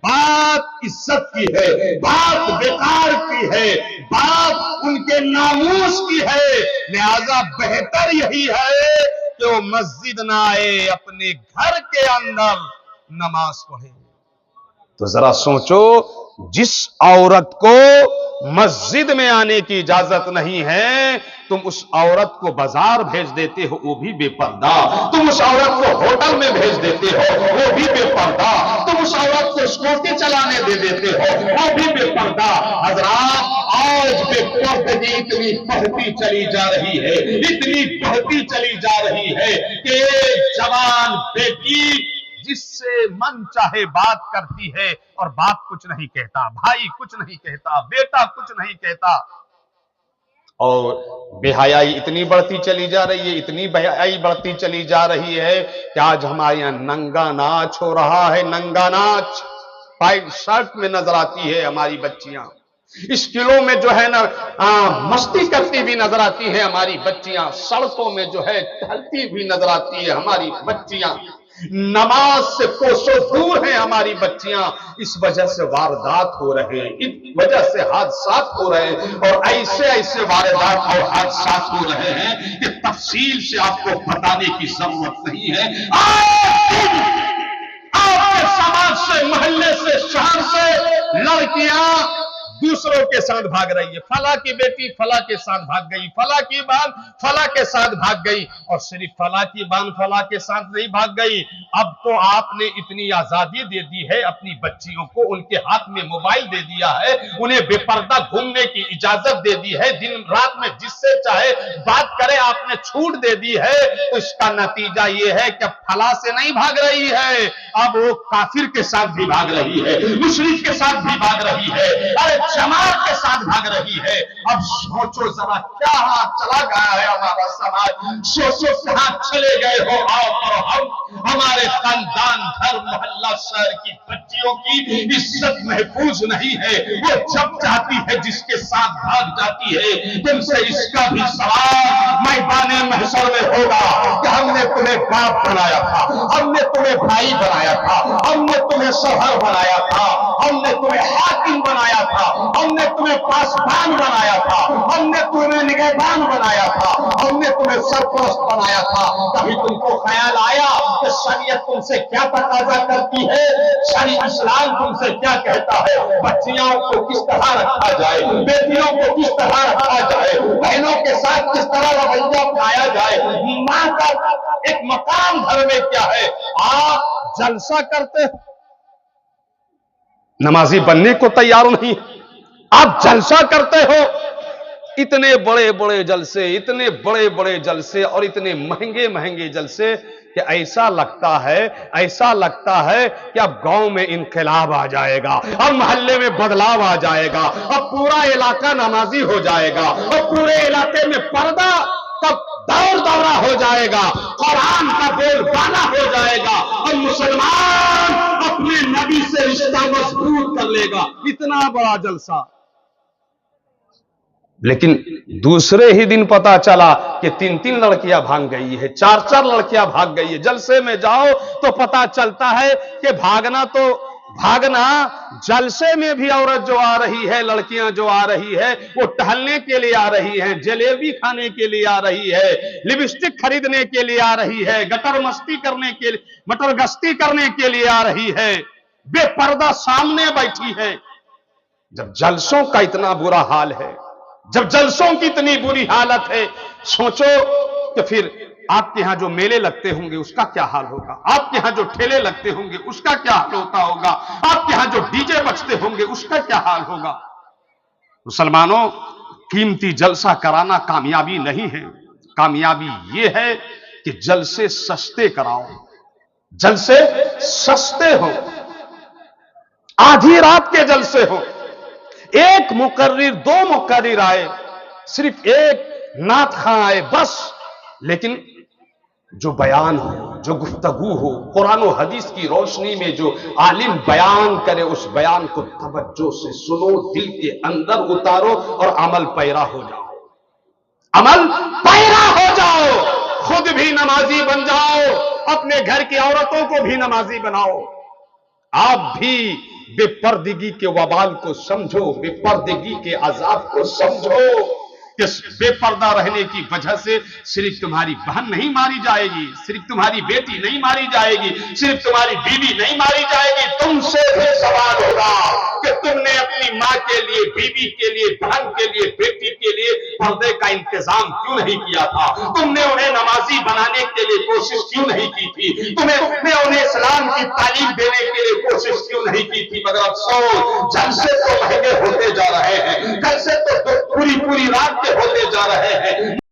بات عزت کی ہے، بات وقار کی ہے، بات ان کے ناموس کی ہے، لہذا بہتر یہی ہے کہ وہ مسجد نہ آئے، اپنے گھر کے اندر نماز پڑھے۔ تو ذرا سوچو، جس عورت کو مسجد میں آنے کی اجازت نہیں ہے، تم اس عورت کو بازار بھیج دیتے ہو، وہ بھی بے پردہ۔ تم اس عورت کو ہوٹل میں بھیج دیتے ہو، وہ بھی بے پردہ۔ تم اس عورت کو اسکوٹی چلانے دے دیتے ہو، وہ بھی بے پردہ۔ حضرات، آج بے پردگی اتنی بڑھتی چلی جا رہی ہے، اتنی بڑھتی چلی جا رہی ہے کہ ایک جوان بیٹی جس سے من چاہے بات کرتی ہے اور باپ کچھ نہیں کہتا، بھائی کچھ نہیں کہتا، بیٹا کچھ نہیں کہتا۔ اور بے حیائی اتنی بڑھتی چلی جا رہی ہے، اتنی بے حیائی بڑھتی چلی جا رہی ہے کہ آج ہمارے یہاں ننگا ناچ ہو رہا ہے، ننگا ناچ پینٹ شرٹ میں نظر آتی ہے ہماری بچیاں، اسکولوں میں جو ہے نا مستی کرتی بھی نظر آتی ہیں ہماری بچیاں، سڑکوں میں جو ہے ٹہلتی بھی نظر آتی ہے ہماری بچیاں، نماز سے کوسوں دور ہیں ہماری بچیاں۔ اس وجہ سے واردات ہو رہے ہیں، اس وجہ سے حادثات ہو رہے ہیں، اور ایسے ایسے واردات اور حادثات ہو رہے ہیں کہ تفصیل سے آپ کو بتانے کی ضرورت نہیں ہے۔ آپ کے سماج سے، محلے سے، شہر سے لڑکیاں دوسروں کے ساتھ بھاگ رہی ہے، فلاں کی بیٹی فلاں کے ساتھ بھاگ گئی، فلاں کی بہن فلاں کے ساتھ بھاگ گئی، اور صرف فلاں کی بہن فلاں کے ساتھ نہیں بھاگ گئی، اب تو آپ نے اتنی آزادی دے دی ہے اپنی بچیوں کو، ان کے ہاتھ میں موبائل دے دیا ہے، انہیں بے پردہ گھومنے کی اجازت دے دی ہے، دن رات میں جس سے چاہے بات کرے آپ نے چھوٹ دے دی ہے۔ تو اس کا نتیجہ یہ ہے کہ فلاں سے نہیں بھاگ رہی ہے، اب وہ کافر کے ساتھ بھی بھاگ رہی ہے، مشرک کے ساتھ بھی بھاگ رہی ہے، ارے جماعت کے ساتھ بھاگ رہی ہے۔ اب سوچو ذرا کیا ہاتھ چلا گیا ہے ہمارا سماج، سوچو کہاں چلے گئے ہو آپ اور ہم۔ ہمارے خاندان، گھر، محلہ، شہر کی بچیوں کی عزت محفوظ نہیں ہے، وہ جب چاہتی ہے جس کے ساتھ بھاگ جاتی ہے۔ تم سے اس کا بھی سوال میدان محشر میں ہوگا کہ ہم نے تمہیں باپ بنایا تھا، ہم نے تمہیں بھائی بنایا تھا، ہم نے تمہیں شوہر بنایا تھا، ہم نے تمہیں حاکم بنایا تھا، ہم نے تمہیں پاسبان بنایا تھا، ہم نے تمہیں نگہبان بنایا تھا، ہم نے تمہیں سرپرست بنایا تھا۔ کبھی تم کو خیال آیا کہ شریعت تم سے کیا تقاضا کرتی ہے، شریعت اسلام تم سے کیا کہتا ہے، بچیوں کو کس طرح رکھا جائے، بیٹیوں کو کس طرح رکھا جائے، بہنوں کے ساتھ کس طرح رویہ اپنایا جائے، ماں کا ایک مقام گھر میں کیا ہے۔ آپ جلسہ کرتے ہو، نمازی بننے کو تیار نہیں، آپ جلسہ کرتے ہو، اتنے بڑے بڑے جلسے، اتنے بڑے بڑے جلسے اور اتنے مہنگے مہنگے جلسے کہ ایسا لگتا ہے کہ اب گاؤں میں انقلاب آ جائے گا، اب محلے میں بدلاو آ جائے گا، اب پورا علاقہ نمازی ہو جائے گا، اب پورے علاقے میں پردہ کا دورہ ہو جائے گا، قرآن کا بول بالا ہو جائے گا، اور مسلمان اپنے نبی سے رشتہ مضبوط کر لے گا۔ اتنا بڑا جلسہ، لیکن دوسرے ہی دن پتا چلا کہ 3 لڑکیاں بھاگ گئی ہے، 4 لڑکیاں بھاگ گئی ہے۔ جلسے میں جاؤ تو پتا چلتا ہے کہ بھاگنا جلسے میں بھی عورت جو آ رہی ہے، لڑکیاں جو آ رہی ہے، وہ ٹہلنے کے لیے آ رہی ہیں، جلیبی کھانے کے لیے آ رہی ہے، لپسٹک خریدنے کے لیے آ رہی ہے، مٹر گشتی کرنے کے لیے آ رہی ہے، بے پردہ سامنے بیٹھی ہے۔ جب جلسوں کا اتنا برا حال ہے، جب جلسوں کی اتنی بری حالت ہے، سوچو کہ پھر آپ کے ہاں جو میلے لگتے ہوں گے اس کا کیا حال ہوگا، آپ کے ہاں جو ٹھیلے لگتے ہوں گے اس کا کیا حال ہوتا ہوگا، آپ کے ہاں جو ڈی جے بجتے ہوں گے اس کا کیا حال ہوگا۔ مسلمانوں، قیمتی جلسہ کرانا کامیابی نہیں ہے، کامیابی یہ ہے کہ جلسے سستے کراؤ، جلسے سستے ہو، آدھی رات کے جلسے ہو، ایک مقرر 2 مقرر آئے، صرف ایک نعت خواں آئے بس، لیکن جو بیان ہو، جو گفتگو ہو، قرآن و حدیث کی روشنی میں جو عالم بیان کرے، اس بیان کو توجہ سے سنو، دل کے اندر اتارو اور عمل پیرا ہو جاؤ، عمل پیرا ہو جاؤ، خود بھی نمازی بن جاؤ، اپنے گھر کی عورتوں کو بھی نمازی بناؤ، آپ بھی بے پردگی کے وبال کو سمجھو، بے پردگی کے عذاب کو سمجھو کہ بے پردہ رہنے کی وجہ سے صرف تمہاری بہن نہیں ماری جائے گی، صرف تمہاری بیٹی نہیں ماری جائے گی، صرف تمہاری بیوی نہیں ماری جائے گی، تم سے بھی سوال ہوگا کہ تم نے اپنی ماں کے لیے، بیوی کے لیے، بہن کے لیے، بیٹی کے لیے پردے کا انتظام کیوں نہیں کیا تھا؟ تم نے انہیں نمازی بنانے کے لیے کوشش کیوں نہیں کی تھی؟ تم نے انہیں اسلام کی تعلیم دینے کے لیے کوشش کیوں نہیں کی تھی؟ مگر افسوس، جلسے تو مہنگے ہوتے جا رہے ہیں، جلسے تو پوری رات کے ہوتے جا رہے ہیں،